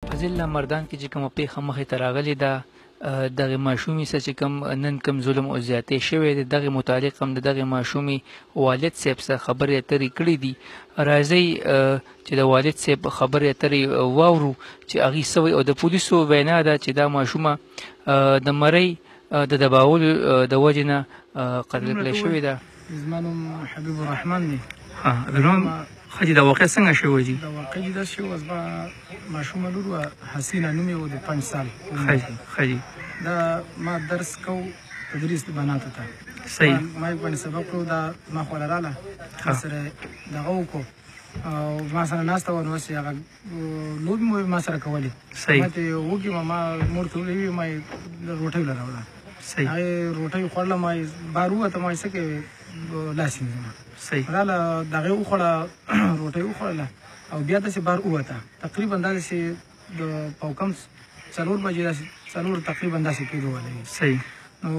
په ضلع مردان کې چې کومه پیښه مخې ته راغلې ده دغه ماشومې څه چې کوم نن کوم ظلم او زیاتې شوی دی دغه متعلق هم د دغه ماشومې والد صاحب څخه خبرې اترې کړې دي. راځئ چې د والد صاحب خبرې اترې واورو چې هغې څه وایي او د پولیسو وینا ده چې دا ماشومه د مرۍ د دباولو د وجې نه قتل کړې شوې ده. زما نوم حبیب الرحمن دی. ښه دا واقع څنګه شوی دي؟ دا واقع چې داسې شوی زما ماشومه لور وه حسینه نوم یې و د 5 سال. ښه دي. دا ما درس کو تدریس بناتو ته صحیح ما یې باندې سبق کړو دا ما خواله راله ما سره دغه وکړو او ما سره ناسته وه نو هسې هغه لوبې مو ما سره کولې. صحیح ما ته وږې وه ما مور ته ویلې وې ما یې روټۍ له راوړه. صحیح هغې روټۍ خوړله ما یې بار ووته ما یې څه کوې لاس یې نیمه صحیح راله د هغې وخوړه روټۍ وخوړله او بیا داسې بار ووته تقریبا دا داسې د پوکم 4 بجې داسې 4 تقریبا داسې کېدو والی. صحیح نو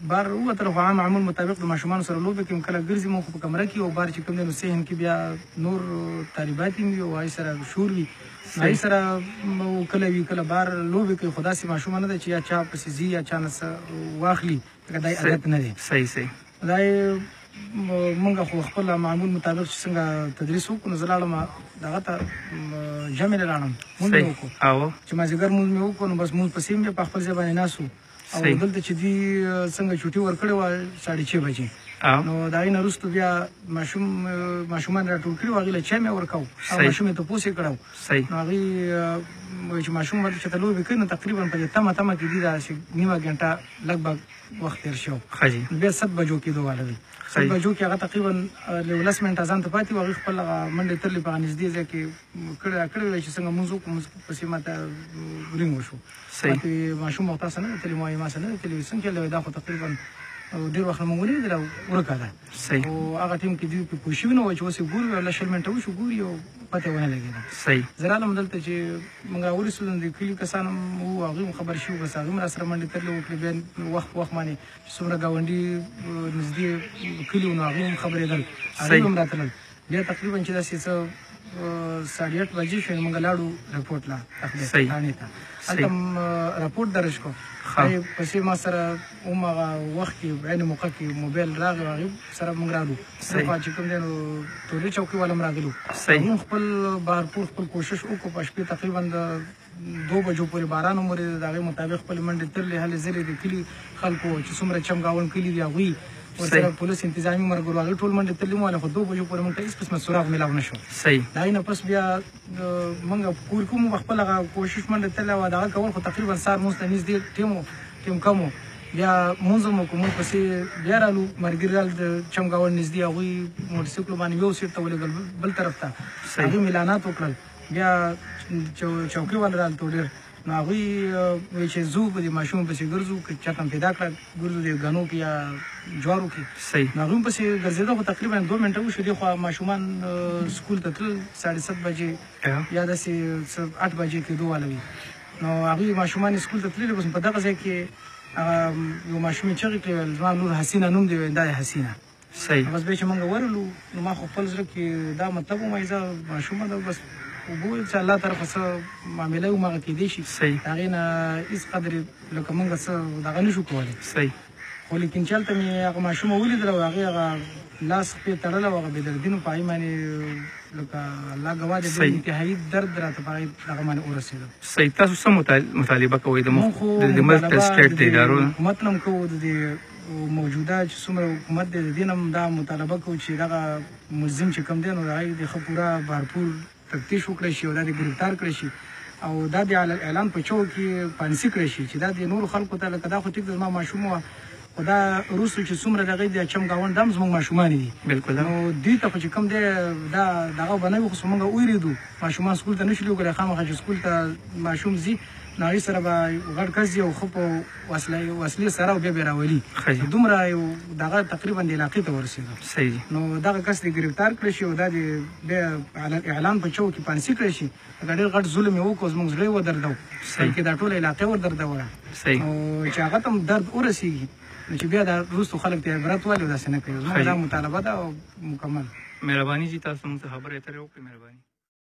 بار ووتله خو عام معمول مطابق د ماشومانو سره لوبې کوي کله ګرځي مو خو په کمره کې او بار چې کوم دی نو صحن کې بیا نور طالبات هم وي او هغې سره شور وي هغې سره کله وي کله بار لوبې کوي خو داسې ماشومه نه ده چې یا چا پسې ځي یا چا نه څه واخلي لکه دا عادت نه دی. صحیح صحیح دا مونږ خو خپل معمول مطابق چې څنګه تدریس وکړو نو زه لاړم دغه ته جمع ته لاړم مونځ مې وکړو چې مازدیګر مونځ مې وکړو نو بس مونځ پسې مې په خپل ځای باندې ناست وو او دلته چې دوی څنګه چوټي ورکړې وه 6:30 بجې نو د هغې نه وروسته بیا ماشومان راټول کړي وو هغې له چای مې ورکوو او ماشوم یې تپوس یې کړی نو هغې چې ماشوم ورته چې ته لوبې کوي نو تقریبا په دې تمه کې دي داسې نیمه ګنټه لږ به وخت تېر شو بیا 7 بجو کېدو واله وي 7 بجو کې هغه تقریبا 10 منټه ځان ته پاتې وو هغې خپل منډې ترلې په هغه نږدې ځای کې کړې وې چې څنګه مونځ وکړو مونځ پسې ما ته رینګ وشو ماته ماشوم وخت تاسو نه دی تللی ما یې ما سره نه دی تللی څنګه چلوې دا خو تقریبا ډېر وخت نه مونږ ونه لیدله ورکه ده او هغه ټیم کې دوی پوه شوي نه وو چې اوس یې ګوري الله 20 منټه وشو ګوري او پته یې ونه لګېده. زه رالم دلته چې موږ راورسېدو د کلي کسان هم وو هغوی هم خبر شوي بس هغوی هم راسره منډې ترلې وکړې بیا وخت په وخت باندې چې څومره ګاونډي نږدې کلي وو نو هغوی هم خبرېدل هغوی هم راتلل بیا تقریبا چې داسې څه 8:30 بجې شوې موږ لاړو رپورټ لا تحنې ته هلته رپورټ درج کړو پسې ما سره هماغه وخت کې عین موقع کې موبایل راغی هغې سره موږ رالو خوا چې کوم دی نو ټولې چوکۍ والا هم راغلو هم خپل بهرپور خپل کوشش وکړو په شپې تقریبا د 2 بجو پورې باران هم ورېده د هغې مطابق خپلې منډې ترلې هلې ځلې د کلي خلکو چې څومره چمګاون کلي دي هغوی ورسره پولیس انتظامي مرګرو هغې ټول منډې ترلې مو خو 2 بجو پورې موږ ته هېڅ قسمه سراغ میلاو نه شو. د هغې نه پس بیا موږ کور کې مو خپل هغه کوشش منډې ترلې وه دغه کول خو تقریبا سهار مونځ ته نږدې ټیم کم و بیا مونځ هم وکړو مونږ پسې بیا رالو ملګري رال د چمګاون نږدې هغوی موټرسایکلو باندې یو سیټ ته ولېږل بل طرف ته هغوی اعلانات وکړل بیا چوکۍ والا رالته ډېر نو هغوی وایي چې ځو په دې ماشوم پسې ګرځو که چاته هم پیدا کړه ګرځو دې ګنو کې یا جوارو کې نو هغوی هم پسې ګرځېده خو تقریبا 2 منټه وشو دې خوا ماشومان سکول ته تلل 7:30 بجې یا داسې 8 بجې کېدو واله وي نو هغوی ماشومان سکول ته تللي بس په دغه ځای کې یو ماشوم یې چغې کړې زما لور حسینه نوم دی دا یې حسینه بس بیا چې موږ ورغلو نو ما خو خپل زړه کې دا مطلب ومایي زه ماشومه ده بس اوبه چې الله طرفه څه معامله هماغه کېدی شي د هغې نه هېڅ قدر لکه موږ څه دغه نه شو کولی خو لیکن چې هلته مې هغه ماشومه ولیدله او هغې هغه لاس خپې تړله او هغه بېدردینو په هغې باندې لکه الله ګواه دی ډېر انتهایي درد راته په هغې دغه باندې ورسېدو. تاسو څه مطالبه کوئ د ملک د سټیټ د ادارو حکومت نه هم کوو د دې موجوده چې څومره حکومت دی د دې نه هم دا مطالبه کوو چې دغه ملزم چې کوم دی نو د هغې د ښه پوره بهرپور تفتیش وکړی شي او دا دې ګرفتار کړی شي او دا د اعلان په چوک کې پانسي کړی شي چې دا د نورو خلکو ته لکه دا خو ټیک د زما ماشوم وه خو دا وروسته چې څومره د هغې د چمګاونډ دا هم زموږ ماشومان دي نو دوی ته خو چې کوم دی دا دغه به نه وي خو موږ وېرېدو ماشومان سکول ته نه شو لېږلی خامخا چې سکول ته ماشوم ځي نو هغې سره به غټ کس ځي او ښه په وسلې سره او بیا به یې راولي دومره یو دغه تقریبا د علاقې ته ورسېدو نو دغه کس دې ګرفتار کړی شي او دا د بیا اعلان په چوک کې پانسي کړی شي دا ډېر غټ ظلم یې وکړو زموږ زړه یې ودردو بلکې دا ټوله علاقه ودردوله او چې هغه ته هم درد ورسېږي نو چې بیا دا وروستو خلک ته عبرت والي او داسې نه کوي زموږ دا مطالبه ده او مکمل. مهرباني چې تاسو موږ ته خبرې اترې وکړئ. مهرباني.